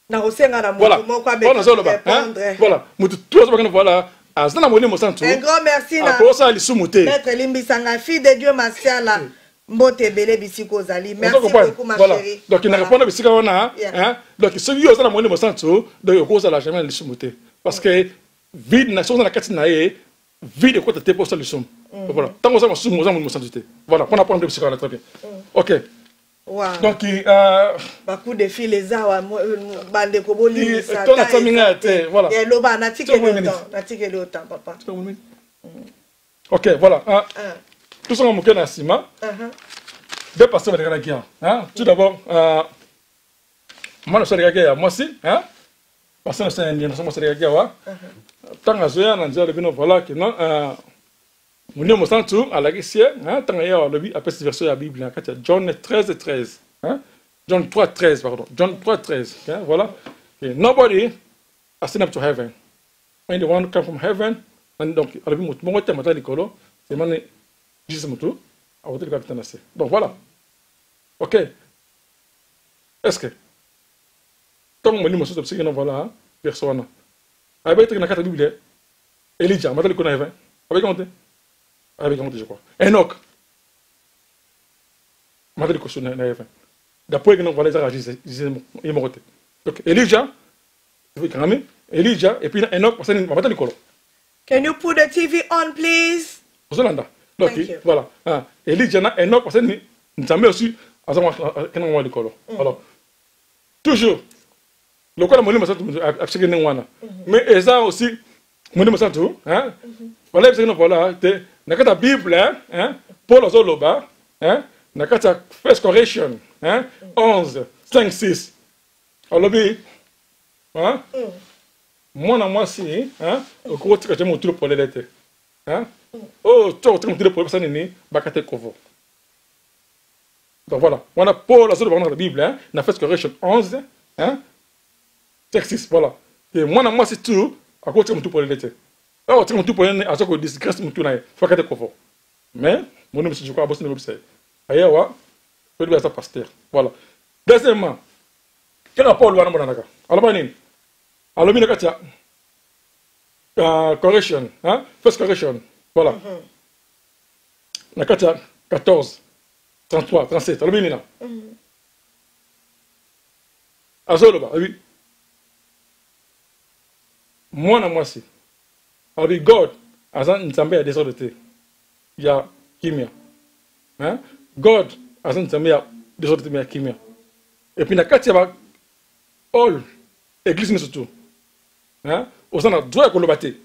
nakosenga na moto moko abepondre voilà moto to azobakana voilà aza na molimo mosantu un grand merci na akosala lisumu te maître Limbisanga fille de Dieu Masiala mbote belé bisiko zali merci beaucoup ma chérie donc il ne répond pas bisika wana donc celui qui a molimo mosantu donc okozala jamais lisumu te parce que vide na soza na kati na ye vide ko te pour ça lisumu voilà tant oza masumu oza molimo mosantu te voilà on apprend bisika wana très bien OK wow donc beaucoup de filles les awa bande ko boli ça ton ataminga te voilà et loba na tike le temps papa OK voilà tout ça mon na sima deux pasteurs de Kanakia tout d'abord moi je suis de moi aussi parce que c'est un lien nous sommes de Kanakia tant que zoya na nzela bino voilà que non mon mo santu à la question tant ya le bi après cette version de la Bible John 13:13 John 3:13 pardon John 3:13 voilà nobody ascended up to heaven when the one come from heaven and donc alors bi mo te mata likolo c'est mané Jesus mutu a voté le capitaine assez donc voilà OK est-ce que tant que molimo soto psiki na voilà personne avec na carte bible Elijah mata likolo na heaven avec comment je crois Enoch mata likolo na heaven d'après que nous voilà ça Jesus il est mort donc Elijah Elijah et puis Enoch parce que mata likolo. Can you put the TV on please? Ozolanda donc voilà Elijah na Enoch parce que nous sommes aussi à comment likolo alors toujours le quoi molimo santu absolument ndenge wana mais eza aussi molimo santu voilà parce que voilà te na kata Bible Paul azoloba na kata First Corinthians 11:5-6 alobi mwana mwasi okotika te motu polele te oh to te motu polele sana ni bakate kovo donc voilà on a Paul azoloba dans la Bible na First Corinthians 11:6 voilà et mwana mwasi tu akotika motu polele te oh te motu polele azoko disgrace motu na bakate kovo mais mon nom c'est je crois boss ne observe ayawa peut être pasteur voilà deuxièmement quel rapport le wana monanaka alors nini alors bien katia correction first correction voilà na katia 14 33 37 alors bien là azoloba oui mwana mwasi alors God azan nzambe ya désordre te ya kimia God azan nzambe ya désordre te ya kimia et puis na katia ba all église ni surtout on a droit à colobater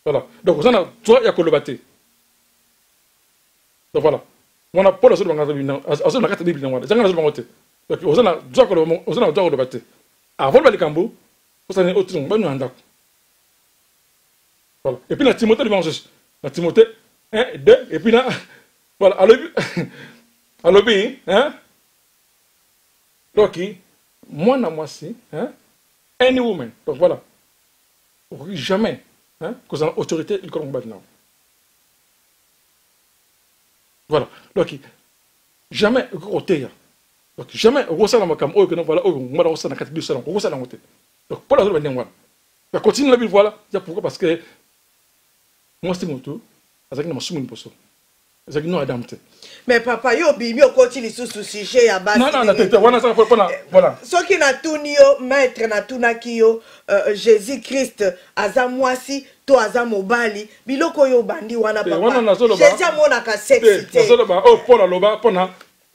voilà donc on a droit à colobater donc voilà on a pas le seul on a carte bible dans voilà zanga bangote donc on a droit à colobater avant le cambo on a autre on va ndako voilà et puis la Timothée l'évangile la Timothée 1 2 et puis là voilà alors bien donc moi na moi si any woman donc voilà jamais hein, que vous avez autorité, il connaît maintenant. Voilà. Donc, jamais, côté, donc, jamais, au sein de ma cam, voilà, au sein de la catégorie, au sein de la côté. Donc, pour la zone, voilà. Il continue la vie, voilà. Pourquoi? Parce que moi, c'est mon tour. C'est que je suis mon poste. C'est que nous, adapté. Mais papa, yo bimi continue sur ce sujet à base. Non, voilà. Ce qui n'a tout yo maître na tunaki yo Jésus-Christ azamwasi to azamobali biloko yo bandi wana papa. Jésus mona ka sexité. Oh Paul aloba pona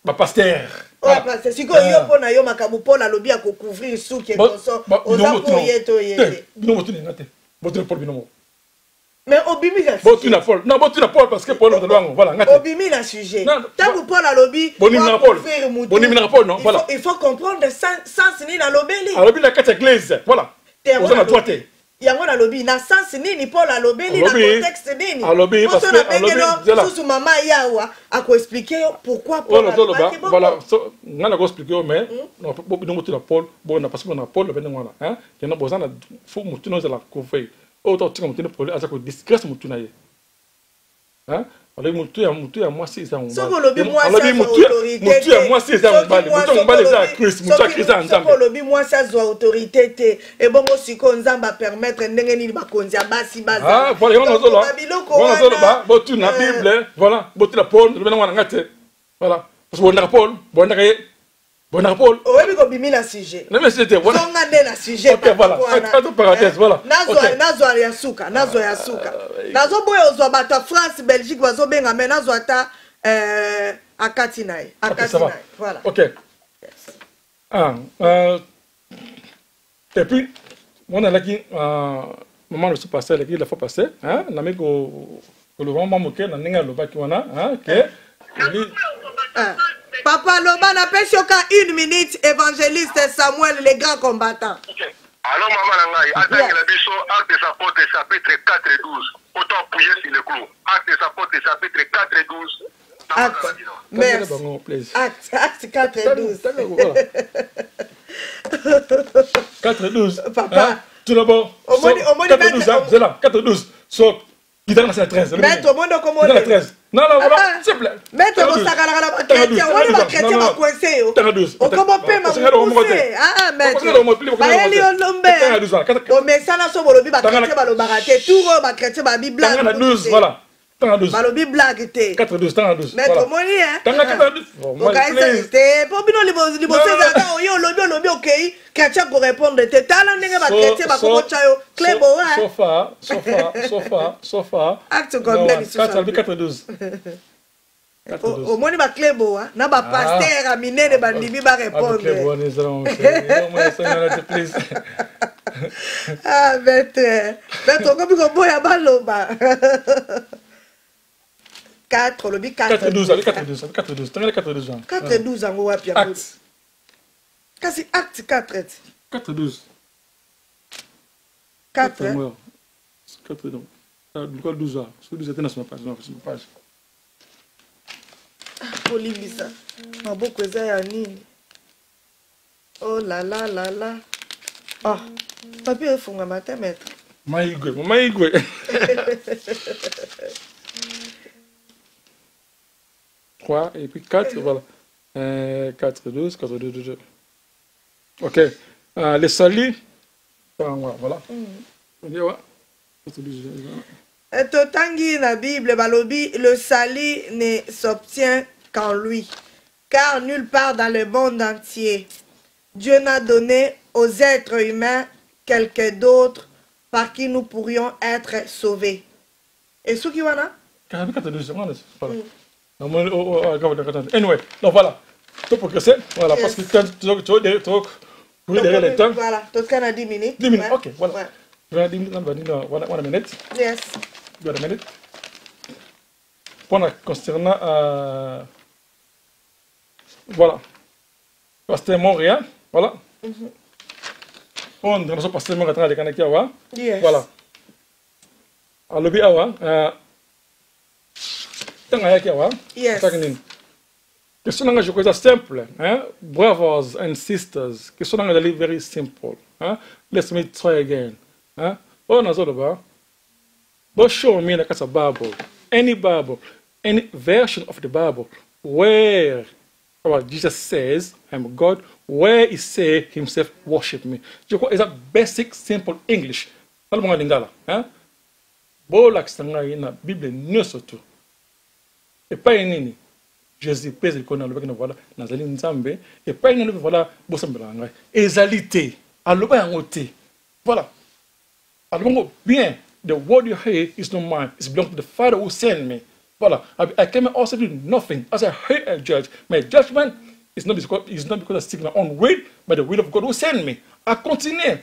ba pasteur. Oh pasteur, siko yo pona yo makabu Paul alobi a couvrir sou qui boso. Ozapo yeto yete. Binomo tu ngate. Botre Paul binomo. Mais Obimi la sujet. Non, tu n'as Paul parce que Paul est voilà. Obimi la sujet. Tant que Paul a lobby, il faut comprendre sens ni na lobeli. A lobby la quatre église. Voilà. Vous en droité. Il y a un lobby na sens ni Paul a lobeli na contexte ni. A lobby parce que sous maman yawa a ko expliquer pourquoi Paul. Voilà, on a expliqué mais non Bobi non tu la Paul, bon parce que on a Paul le venir hein. Il y en a besoin faut mutu nous la confier. Autant que tu peux aller à disgrâce mutu na ye. Hein? Alors mutu ya moi c'est ça on va. Alors mutu ya moi c'est ça on va. Mutu on va les à Christ, mutu à Christ ensemble. Soko lobi moi ça doit autorité té et bon aussi ko nzamba permettre ndenge ni bakonzi basi baza. Ah voilà on a zo là. On a zo là ba tu na Bible voilà, botu la Paul, le venir ngate. Voilà. Parce que on a Paul, bon Paul. Oh, oui, bimi la sujet. Non mais c'était voilà. On a la sujet. OK, voilà. Entre parenthèses, voilà. Nazo ya suka. Nazo boyo zo bata France, Belgique bazo benga mais nazo ata akatinai. Voilà. OK. Et puis on a là qui maman le passé, la fois passé, hein, na meko le vraiment moqué na ninga lo ba ki wana, hein, que Papa Loba n'a pas choqué 1 minute, évangéliste Samuel, les grands combattants. Alors, maman Langaï, attends la biso, acte des apôtres, chapitre 4 et 12. Autant appuyer sur le clou. Acte des apôtres, chapitre 4 et 12. Merci. Acte 4 et 12. 4 et 12. Papa. Tout d'abord. 4 et 12, c'est là. 4 et 12. Sauf. Il donne la 13. Maître, mon comment la 13. Non, voilà, s'il te plaît. Maître, on s'agarre la chrétien. On va chrétien va coincer. On commence pas à coincer. Ah, maître. Baeli on lombe. On met ça dans son bolobi, ba chrétien va le barater. Tout ba chrétien va bi blague. 12, voilà. Balobi blague té. 4-12, 12. Maître Moni, hein. 4-12. On va essayer. Pour bino libo ça, yo lobi OK. Chrétien pour répondre té. Tala ndenge ba chrétien ba ko chayo. Clébo, hein. Sofa. Acte complet ici. 4-12. Au moins ba clébo, hein. Na ba pasteur a minene ba ndibi ba répondre. Clébo ni zero. Ah, maître, comme il boya baloba. 4, le 4-12, 4-12. 4-12 en haut, puis acte. Quasi acte 4. 4-12. 4. 4 donc. Pourquoi 12 ans? 12 était dans ma page. Olivisa. Ma beaucoup ça ya nini? Oh là là là là. Ah, papier il faut nga matin maître. Maïgwe. Et puis 4, voilà. 4, 12, 4, 2, 2. OK. Les salis, voilà. Et totangi na Bible, balobi, le salut ne s'obtient qu'en lui. Car nulle part dans le monde entier, Dieu n'a donné aux êtres humains quelqu'un d'autre par qui nous pourrions être sauvés. Et ce qui wana? Anyway, donc voilà. Tout pour que c'est, voilà, parce que tu veux derrière le temps. Voilà, tout ce qu'on a 10 minutes. 10 minutes, ok, voilà. Je vais 10 minutes, one minute. Yes. 1 minute. Concernant, voilà. Pasteur Montréal, voilà. On a pasteur Montréal, voilà. Alors, le biawa, yes. Question je crois simple, hein? Brothers and sisters. Question very simple, hein? Let's me try again, hein? On a zolo ba. But show me like a Bible, any version of the Bible where Jesus says, I'm God, where he says himself, worship me. It's a basic, simple English. Bolak sanga na Bible nyoso tu. Et pas nini. Jésus pèse le connaît le voilà nazali nzambe et pas nini voilà bosambela ngai. Ezalité. Aloba yangote. Voilà. Aloba bien. The word you hear is not mine. It belongs to the Father who sent me. Voilà. I came also do nothing. As I heard a judge, my judgment is not because I seek my own will, but the will of God who sent me. I continue.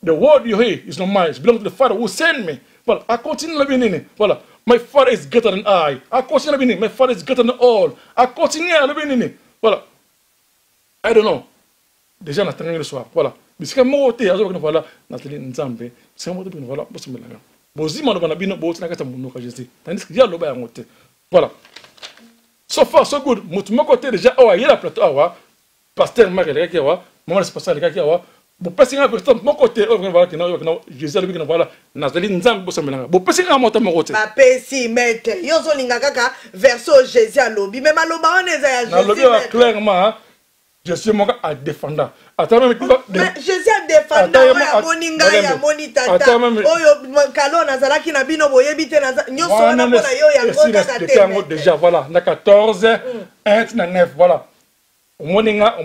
The word you hear is not mine. It belongs to the Father who sent me. Voilà. I continue. Voilà. My Father is greater than I. I continue. My Father is greater than all. I continue. Voilà. I don't know. Déjà, on a terminé le soir. Voilà. Mais c'est comme moi, voilà, Nathalie Nzambe, c'est moi, voilà, voilà. So far, so good. Mon côté déjà, oh, il y a la plateau, pasteur Marc, maman, c'est pasteur, vous passez un peu de mon côté, voilà, Jésus, voilà, Nathalie Nzambe, vous passez un peu de mon côté. Papa, si, maître, yozo lingakaka, verso Jésus à l'obi, même à l'oba, on est à Jésus. Clairement, je suis mon gars à défendre. Jésus a défendu ya moninga ya monitata oyo kalo nazalaki na bino boyebite nyoso wana pona yo ya ngota te déjà voilà na 14 1 na 9 voilà moninga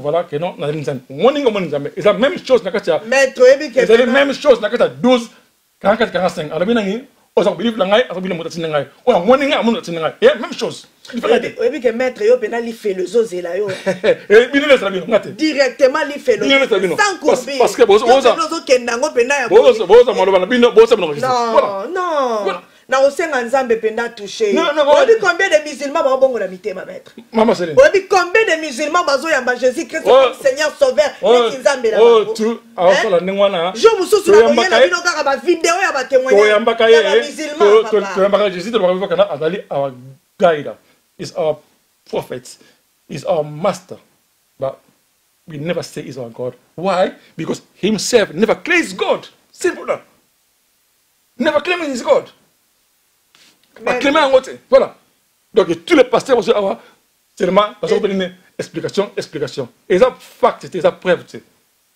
voilà que non na nzambe moninga c'est la même chose na kati ya maître oyebi que c'est la même chose na kati ya 12 44 45 alors bina ngi oza believe la ngai azobina motati na ngai oya moninga motati na ngai même chose. Oui, que maître yo pena li fait le zozela yo. Directement li fait le sans courber. Parce que non. Na osenga nzambe penda touché. Obi combien de musulmans ba bongo na mitema maître? Mama Céline. Obi combien de musulmans bazo yamba Jésus Christ comme Seigneur sauveur et nzambe la. Oh tu aosola ndengwana. Jo mususu na boyena bino kaka ba vidéo ya ba témoignage. Ya musulmans papa. To yamba Jésus to ba kana azali our guide. Is our prophet, is our master, but we never say he's our God. Why? Because himself never claims God. Simple that. Never claiming he's God. Pas claimant en côté. Voilà. Donc tous les pasteurs vont se avoir seulement parce qu'on peut donner explication. Et ça fact, c'est ça preuve. C'est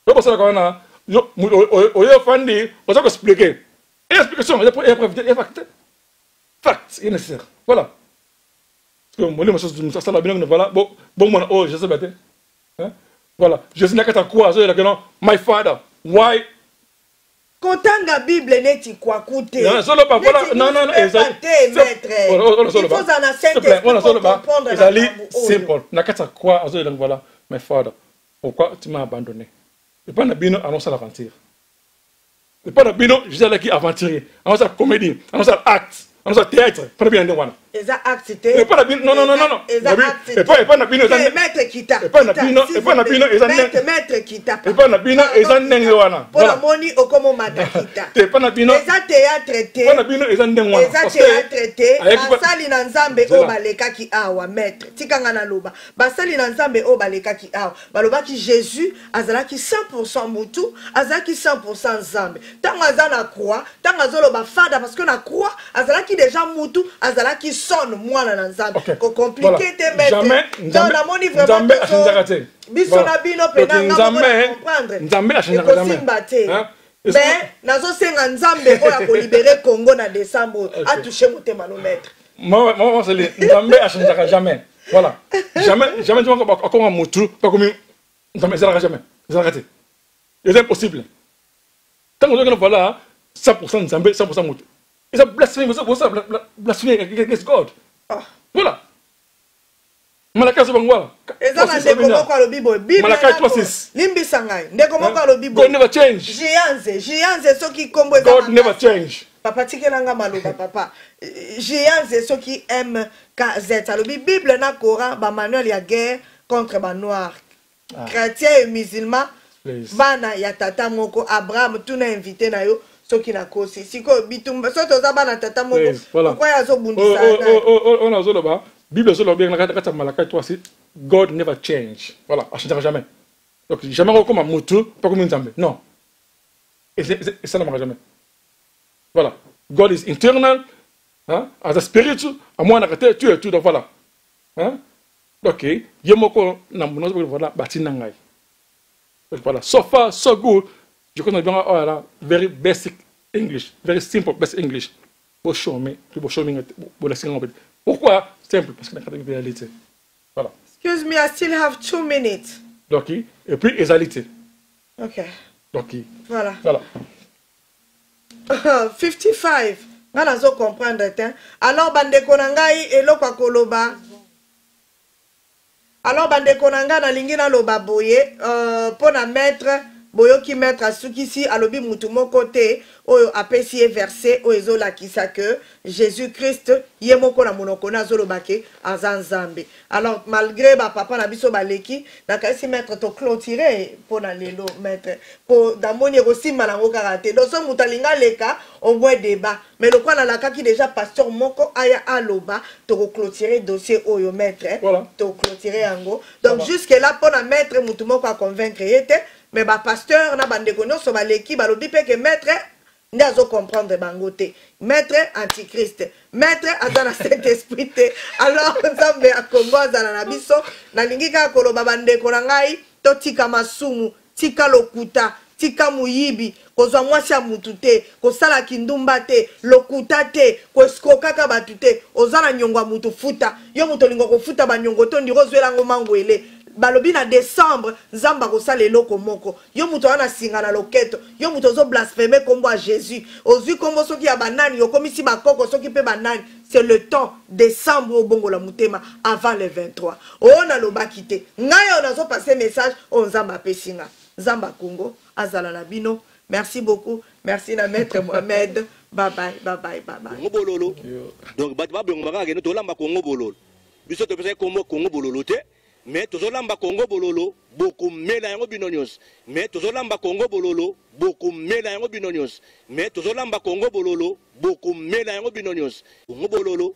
pour ça qu'on a au lieu de on va expliquer. Et explication, et preuve, et fact. Fact, c'est nécessaire. Voilà. Voilà, bon, oh, je sais pas. Voilà, je sais pas quoi, my father, why? Quand la Bible n'est quoi coûter. Non, non, simple. Nakata quoi, voilà, my father, pourquoi tu m'as abandonné? Et pas Nabino annonce l'aventure. Et pas Nabino, je sais qui aventurier, annonce la comédie, annonce l'acte. On a théâtre, pas bien de one. Et ça acte. Pas non. Et pas na bino. Maître Kita. Et pas na bino, maître Kita. Et pas na bino, et ça ndenge wana. Pour la moni au comme Kita. Et pas na bino. Et ça théâtre. Pas na bino, et ça ndenge wana. Et ça théâtre. Basali na nzambe o baleka ki awa maître. Tikanga na loba. Basali na nzambe o baleka ki awa. Baloba ki Jésus azalaki 100% mutu, azalaki 100% nzambe. Tanga azana croix, tanga zolo ba fada parce que na croix azalaki déjà mutu azalaki sonne moi na nzambe ko compliqué te mettre dans la moni vraiment biso na bino pena nzambe a changé jamais mais nazo senga nzambe oya ko libérer Congo na décembre a touché motema no maître moi c'est le nzambe a changé jamais voilà jamais tu vas encore mutu pas comme nzambe ça jamais ça raté c'est impossible tant que voilà 100% nzambe 100% mutu. It's a blasphemy. What's up? Blasphemy against God. Voilà. Malachi 3:6. God never change. God never change. Papa tikelanga maloba papa. Géance ceux qui aiment KZ. Alors Bible na Coran ba manuel ya guerre contre ba noir. Chrétiens et musulmans. Bana ya tata moko Abraham tout na invité na yo. Soki na kosi siko bitumba soto za bana tata moko pourquoi yazo bundisa on a zoloba Bible zoloba bien na kata Malachi 3:6 God never change voilà a changera jamais donc jamais comme mutu pas comme nzambe non Et ça ne marche jamais. Voilà. God is internal. Hein? As a spiritual. À moi, tu es tout. Donc voilà. Hein? Ok. Yemoko, voilà, batinangai. Donc voilà. So far, so good. Je connais bien, oh là, very basic English. Very simple, basic English. Pour show me, pourquoi? Simple, parce que c'est une réalité. Voilà. Excuse me, I still have 2 minutes. Donc, et puis, égalité. Ok. Donc, voilà. Voilà. 55. On a comprendre. Alors, bande konangai et lokwa koloba. Alors, bande konanga na lingina loba boye. Pour na mettre. Boyoki mettre à Sukisi alobi mutumo côté oyo apesi verset oyo la kisa que Jésus-Christ yemoko na monoko na zolobake azanzambe. Alors malgré ba papa na biso baleki na kasi mettre to clôturer pour na lelo mettre pour damoni aussi malango karaté. Donc so mutalinga leka on voit débat mais le quoi na la qui déjà pasteur moko aya aloba to clôturer dossier oyo mettre voilà. To clôturer yango. Donc jusque là pour na mettre mutumo ko convaincre yete. Mais ba pasteur na bande kono so baleki balobi pe que maître ndazo comprendre bangote maître antichrist maître azana Saint-Esprit alors nzambe a Congo azana na biso na lingika koloba bande konangai to tika masumu tika lokuta tika muyibi kozwa mwasi ya mutu te kosala kindumba te lokuta te koskokaka batu te ozana nyongwa mutu futa yo mutu lingo kofuta banyongo to ndiro zwelango mangwele balobi na décembre nzamba kosala eloko moko yo mutu wana singa na loketo yo mutu ozo blasphémer kombo a Jésus ozwi kombo soki ya banani yo komisi bakoko soki pe banani c'est le temps décembre au bongo la mutema avant le 23 ona lobaki te ngai on azo passer message on nzamba pesinga nzamba Congo azala na bino merci beaucoup merci na maître Mohamed bye bye bye bye bye bye Bololo donc bat ba bongo maka ke to lamba Congo bololo biso to pesa Congo bololo te mais tozolamba Congo bololo beaucoup mela yango binonyos mais tozolamba Congo bololo beaucoup mela yango binonyos mais tozolamba Congo bololo beaucoup mela yango binonyos Congo bololo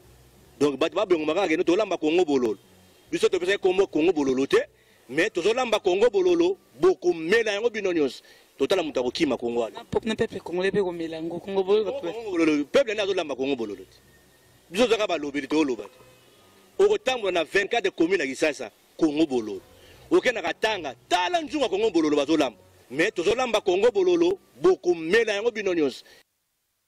donc bat ba bongo maka ke tolamba Congo bololo biso to pesa Congo bololo te mais tozolamba Congo bololo beaucoup mela yango binonyos totala mutako kima Congo ala na peuple congolais pe ko melango Congo bololo peuple na zolamba Congo bololo biso zaka ba lobeli to loba au temps on a 24 communes à Kisasa Congo bololo oke na katanga tala nzunga Congo bololo bazolamba mais tozolamba Congo bololo beaucoup mela yango binonyos